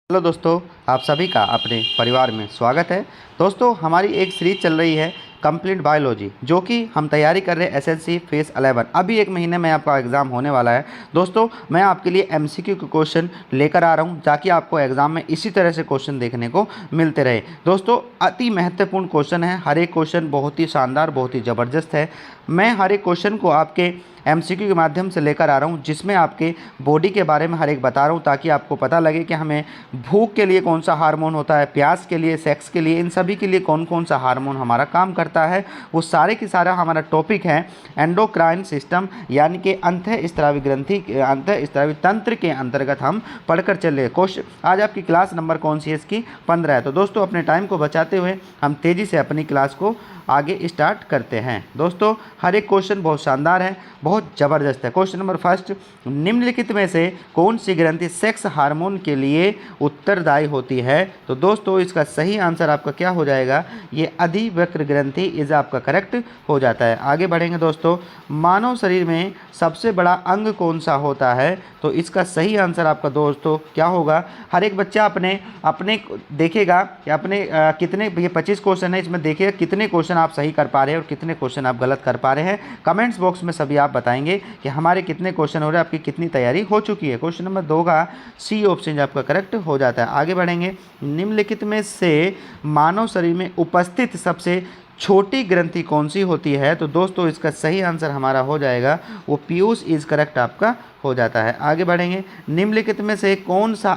Hello दोस्तों, आप सभी का अपने परिवार में स्वागत है। दोस्तों, हमारी एक सीरीज चल रही है कंप्लीट बायोलॉजी, जो कि हम तैयारी कर रहे हैं एसएससी फेज़ 11। अभी एक महीने में आपका एग्ज़ाम होने वाला है। दोस्तों, मैं आपके लिए एमसीक्यू के क्वेश्चन लेकर आ रहा हूं, ताकि आपको एग्ज़ाम में इसी तरह से क्वेश्चन देखने को मिलते रहे। दोस्तों, अति महत्वपूर्ण क्वेश्चन है। हर एक क्वेश्चन बहुत ही शानदार, बहुत ही ज़बरदस्त है। मैं हर एक क्वेश्चन को आपके एमसीक्यू के माध्यम से लेकर आ रहा हूँ, जिसमें आपके बॉडी के बारे में हर एक बता रहा हूँ, ताकि आपको पता लगे कि हमें भूख के लिए कौन सा हार्मोन होता है, प्यास के लिए, सेक्स के लिए, इन सभी के लिए कौन कौन सा हार्मोन हमारा काम करता है। वो सारे की सारा हमारा टॉपिक है एंडोक्राइन सिस्टम, यानी कि अंतःस्रावी ग्रंथि, अंतःस्रावी तंत्र के अंतर्गत हम पढ़कर चल रहे। क्वेश्चन आज आपकी क्लास नंबर कौन सी है? इसकी 15 है। तो दोस्तों, अपने टाइम को बचाते हुए हम तेज़ी से अपनी क्लास को आगे स्टार्ट करते हैं। दोस्तों, हर एक क्वेश्चन बहुत शानदार है, बहुत ज़बरदस्त है। क्वेश्चन नंबर फर्स्ट, निम्नलिखित में से कौन सी ग्रंथि सेक्स हार्मोन के लिए उत्तरदायी होती है? तो दोस्तों, इसका सही आंसर आपका क्या हो जाएगा? ये अधिवक्र ग्रंथि इज आपका करेक्ट हो जाता है। आगे बढ़ेंगे दोस्तों, मानव शरीर में सबसे बड़ा अंग कौन सा होता है? तो इसका सही आंसर आपका दोस्तों क्या होगा? हर एक बच्चा अपने अपने देखेगा कि अपने कितने, ये 25 क्वेश्चन है, इसमें देखिएगा कितने क्वेश्चन आप सही कर पा रहे हैं और कितने क्वेश्चन आप गलत कर पा रहे हैं। कमेंट्स बॉक्स में सभी आप बताएंगे कि हमारे कितने क्वेश्चन हो रहे हैं, आपकी कितनी तैयारी हो चुकी है। क्वेश्चन नंबर 2 का सी ऑप्शन आपका करेक्ट हो जाता है। आगे बढ़ेंगे, निम्नलिखित में से मानव शरीर में उपस्थित सबसे छोटी ग्रंथि कौन सी होती है? तो दोस्तों, इसका सही आंसर हमारा हो जाएगा वो पीयूष इज करेक्ट आपका हो जाता है। आगे बढ़ेंगे, निम्नलिखित में से कौन सा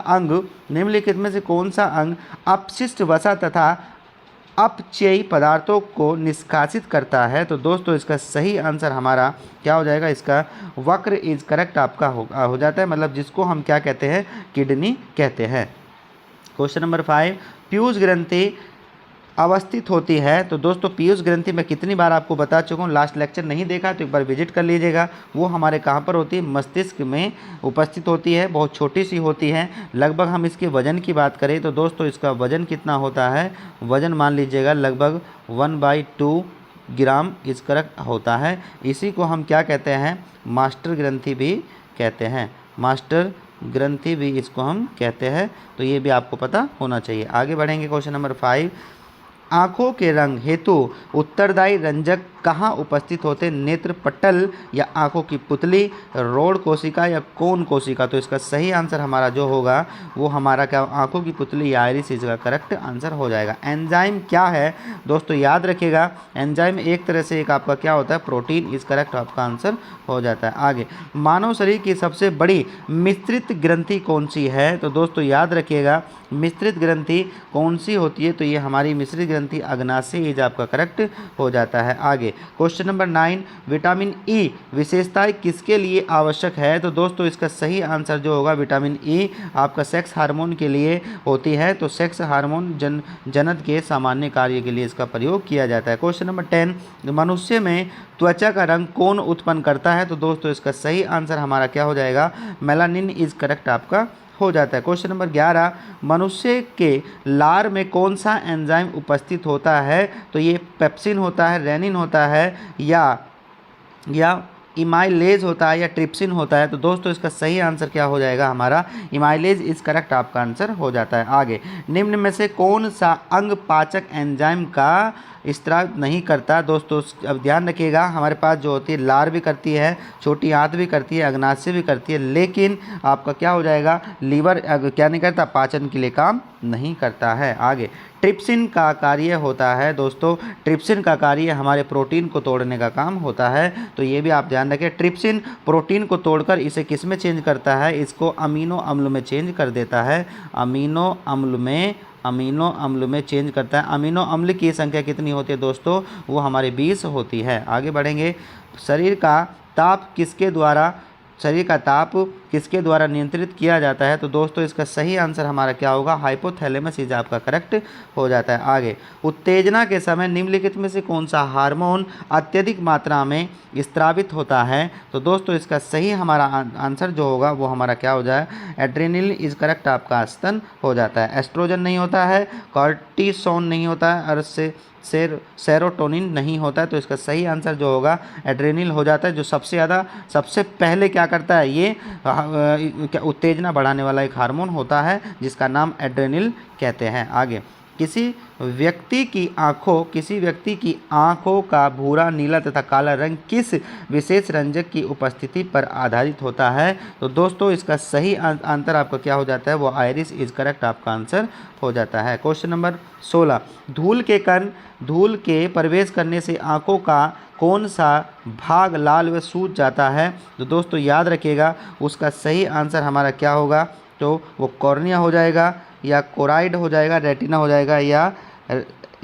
अंग अपशिष्ट वसा तथा अपचयी पदार्थों को निष्कासित करता है? तो दोस्तों, इसका सही आंसर हमारा क्या हो जाएगा? इसका वक्र इज करेक्ट आपका हो जाता है, मतलब जिसको हम क्या कहते हैं? किडनी कहते हैं। क्वेश्चन नंबर 5, पीयूष ग्रंथि अवस्थित होती है? तो दोस्तों, पीयूष ग्रंथि मैं कितनी बार आपको बता चुका हूँ। लास्ट लेक्चर नहीं देखा तो एक बार विजिट कर लीजिएगा। वो हमारे कहाँ पर होती है? मस्तिष्क में उपस्थित होती है। बहुत छोटी सी होती है। लगभग हम इसके वजन की बात करें तो दोस्तों, इसका वजन कितना होता है? वजन मान लीजिएगा लगभग 1/2 ग्राम इस करेक्ट होता है। इसी को हम क्या कहते हैं? मास्टर ग्रंथि भी कहते हैं। मास्टर ग्रंथि भी इसको हम कहते हैं। तो ये भी आपको पता होना चाहिए। आगे बढ़ेंगे, क्वेश्चन नंबर 5, आँखों के रंग हेतु उत्तरदायी रंजक कहाँ उपस्थित होते हैं? नेत्र पटल या आँखों की पुतली, रोड कोशिका या कोन कोशिका? तो इसका सही आंसर हमारा जो होगा वो हमारा क्या? आँखों की पुतली या आइरिस इसका करेक्ट आंसर हो जाएगा। एंजाइम क्या है? दोस्तों, याद रखिएगा, एंजाइम एक तरह से एक आपका क्या होता है? प्रोटीन इस करेक्ट आपका आंसर हो जाता है। आगे, मानव शरीर की सबसे बड़ी मिश्रित ग्रंथि कौन सी है? तो दोस्तों, याद रखिएगा, मिश्रित ग्रंथि कौन सी होती है? तो ये हमारी मिश्रित ग्रंथि अग्नाशय इज आपका करेक्ट हो जाता है। आगे, क्वेश्चन नंबर 9, विटामिन ई विशेषताएं किसके लिए आवश्यक है? तो दोस्तों, इसका सही आंसर जो होगा, विटामिन ई आपका सेक्स हार्मोन के लिए होती है। तो सेक्स हार्मोन जनन के सामान्य कार्य के लिए इसका प्रयोग किया जाता है। क्वेश्चन नंबर 10, मनुष्य में त्वचा का रंग कौन उत्पन्न करता है? तो दोस्तों, इसका सही आंसर हमारा क्या हो जाएगा? मेलानिन इज करेक्ट आपका हो जाता है। क्वेश्चन नंबर 11, मनुष्य के लार में कौन सा एंजाइम उपस्थित होता है? तो ये पेप्सिन होता है, रेनिन होता है, या इमाइलेज होता है, या ट्रिप्सिन होता है? तो दोस्तों, इसका सही आंसर क्या हो जाएगा? हमारा इमाइलेज इस करेक्ट आपका आंसर हो जाता है। आगे, निम्न में से कौन सा अंग पाचक एंजाइम का स्त्राव नहीं करता? दोस्तों, अब ध्यान रखिएगा, हमारे पास जो होती है लार भी करती है, छोटी आंत भी करती है, अग्नाशय भी करती है, लेकिन आपका क्या हो जाएगा? लीवर क्या नहीं करता? पाचन के लिए काम नहीं करता है। आगे, ट्रिप्सिन का कार्य होता है दोस्तों, ट्रिप्सिन का कार्य हमारे प्रोटीन को तोड़ने का काम होता है। तो ये भी आप ध्यान रखें, ट्रिप्सिन प्रोटीन को तोड़कर इसे किस में चेंज करता है? इसको अमीनो अम्ल में चेंज कर देता है। अमीनो अम्ल में चेंज करता है। अमीनो अम्ल की संख्या कितनी होती है दोस्तों? वो हमारे 20 होती है। आगे बढ़ेंगे, शरीर का ताप किसके द्वारा नियंत्रित किया जाता है? तो दोस्तों, इसका सही आंसर हमारा क्या होगा? हाइपोथैलेमस इज आपका करेक्ट हो जाता है। आगे, उत्तेजना के समय निम्नलिखित में से कौन सा हार्मोन अत्यधिक मात्रा में स्त्रावित होता है? तो दोस्तों, इसका सही हमारा आंसर जो होगा वो हमारा क्या हो जाए? एड्रेनलिन इज करेक्ट आपका स्तन हो जाता है। एस्ट्रोजन नहीं होता है, कॉर्टिसोन नहीं होता है, और सेरोटोनिन नहीं होता है। तो इसका सही आंसर जो होगा एड्रेनल हो जाता है, जो सबसे पहले क्या करता है, ये क्या उत्तेजना बढ़ाने वाला एक हार्मोन होता है जिसका नाम एड्रेनल कहते हैं। आगे, किसी व्यक्ति की आंखों का भूरा, नीला तथा काला रंग किस विशेष रंजक की उपस्थिति पर आधारित होता है? तो दोस्तों इसका सही आंसर आपका क्या हो जाता है, वो आयरिस इज करेक्ट आपका आंसर हो जाता है। क्वेश्चन नंबर 16, धूल के प्रवेश करने से आंखों का कौन सा भाग लाल व सूज जाता है? तो दोस्तों याद रखिएगा, उसका सही आंसर हमारा क्या होगा, तो वो कॉर्निया हो जाएगा, या कोराइड हो जाएगा, रेटिना हो जाएगा,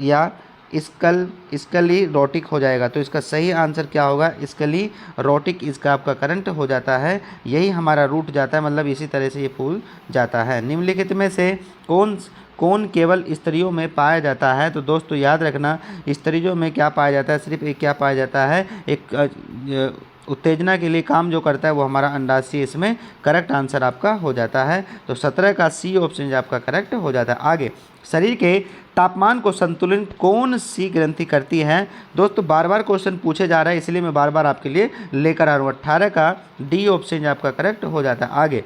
या स्कली रोटिक हो जाएगा। तो इसका सही आंसर क्या होगा, स्कली रोटिक इसका आपका करंट हो जाता है। यही हमारा रूट जाता है, मतलब इसी तरह से ये फूल जाता है। निम्नलिखित में से कौन केवल स्त्रियों में पाया जाता है? तो दोस्तों याद रखना, स्त्रियों में क्या पाया जाता है, सिर्फ एक क्या पाया जाता है, एक उत्तेजना के लिए काम जो करता है वो हमारा अंडाशय, इसमें करेक्ट आंसर आपका हो जाता है। तो 17 का सी ऑप्शन आपका करेक्ट हो जाता है। आगे, शरीर के तापमान को संतुलित कौन सी ग्रंथि करती है? दोस्तों बार बार क्वेश्चन पूछे जा रहा है, इसलिए मैं बार बार आपके लिए लेकर आ रहा हूँ। 18 का डी ऑप्शन आपका करेक्ट हो जाता है। आगे,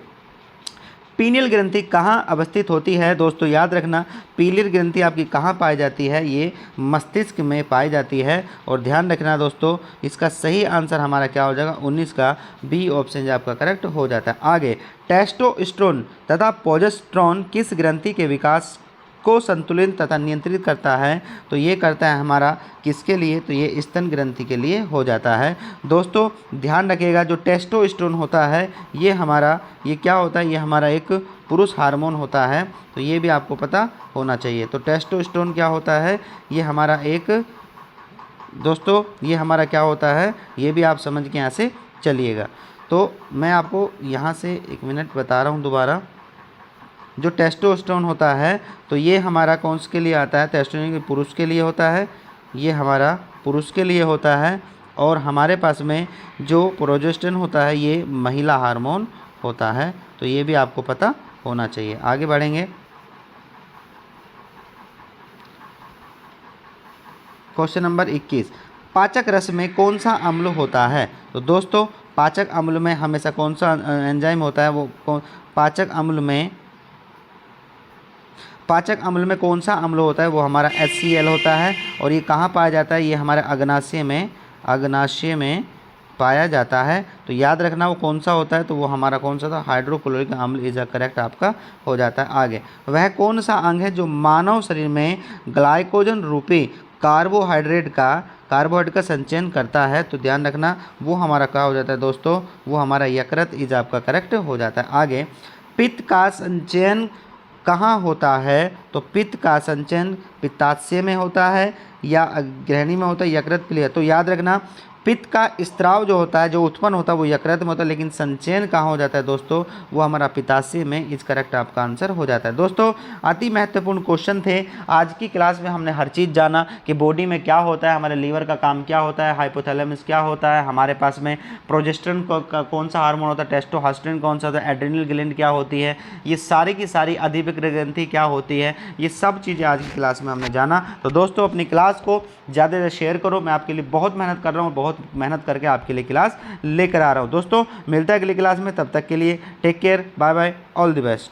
पीनियल ग्रंथि कहाँ अवस्थित होती है? दोस्तों याद रखना, पीनियल ग्रंथि आपकी कहाँ पाई जाती है, ये मस्तिष्क में पाई जाती है। और ध्यान रखना दोस्तों, इसका सही आंसर हमारा क्या हो जाएगा, 19 का बी ऑप्शन आपका करेक्ट हो जाता है। आगे, टेस्टोस्टेरोन तथा प्रोजेस्टेरोन किस ग्रंथि के विकास को संतुलित तथा नियंत्रित करता है? तो ये करता है हमारा किसके लिए, तो ये स्तन ग्रंथि के लिए हो जाता है। दोस्तों ध्यान रखिएगा, जो टेस्टोस्टेरोन होता है ये क्या होता है, ये हमारा एक पुरुष हार्मोन होता है। तो ये भी आपको पता होना चाहिए। तो टेस्टोस्टेरोन क्या होता है, ये हमारा एक, दोस्तों ये हमारा क्या होता है, ये भी आप समझ के यहाँ से चलिएगा। तो मैं आपको यहाँ से 1 मिनट बता रहा हूँ दोबारा। जो टेस्टोस्टेरोन होता है तो ये हमारा कौन के लिए आता है, टेस्टोस्टेरोन पुरुष के लिए होता है, ये हमारा पुरुष के लिए होता है। और हमारे पास में जो प्रोजेस्टेरोन होता है ये महिला हार्मोन होता है। तो ये भी आपको पता होना चाहिए। आगे बढ़ेंगे, क्वेश्चन नंबर 21, पाचक रस में कौन सा अम्ल होता है? तो दोस्तों पाचक अम्ल में हमेशा कौन सा एंजाइम होता है, वो पाचक अम्ल में कौन सा अम्ल होता है, वो हमारा HCl होता है। और ये कहाँ पाया जाता है, ये हमारे अग्नाशय में पाया जाता है। तो याद रखना वो कौन सा होता है, तो वो हमारा कौन सा था, हाइड्रोक्लोरिक अम्ल इज करेक्ट आपका हो जाता है। आगे, वह कौन सा अंग है जो मानव शरीर में ग्लाइकोजन रूपी कार्बोहाइड्रेट का संचयन करता है? तो ध्यान रखना वो हमारा क्या हो जाता है दोस्तों, वो हमारा यकृत इज आपका करेक्ट हो जाता है। आगे, पित्त का संचयन कहाँ होता है? तो पित्त का संचयन पित्ताशय में होता है या ग्रहणी में होता है, यकृत के लिए। तो याद रखना पित्त का स्त्राव जो होता है, जो उत्पन्न होता है वो यकृत में होता है, लेकिन संचयन कहाँ हो जाता है दोस्तों, वो हमारा पित्ताशय में इस करेक्ट आपका आंसर हो जाता है। दोस्तों अति महत्वपूर्ण क्वेश्चन थे। आज की क्लास में हमने हर चीज़ जाना कि बॉडी में क्या होता है, हमारे लीवर का काम क्या होता है, हाइपोथैलेमस क्या होता है, हमारे पास में प्रोजेस्टेरोन कौन सा हार्मोन होता है, टेस्टोस्टेरोन कौन सा होता है, एड्रेनल ग्लैंड क्या होती है, ये सारी की सारी अधिविक्र ग्रंथि क्या होती है, ये सब चीज़ें आज की क्लास में हमने जाना। तो दोस्तों अपनी क्लास को ज़्यादा से शेयर करो। मैं आपके लिए बहुत मेहनत कर रहा हूँ, बहुत मेहनत करके आपके लिए क्लास लेकर आ रहा हूँ। दोस्तों मिलता है अगली क्लास में, तब तक के लिए take care, bye bye, all the best.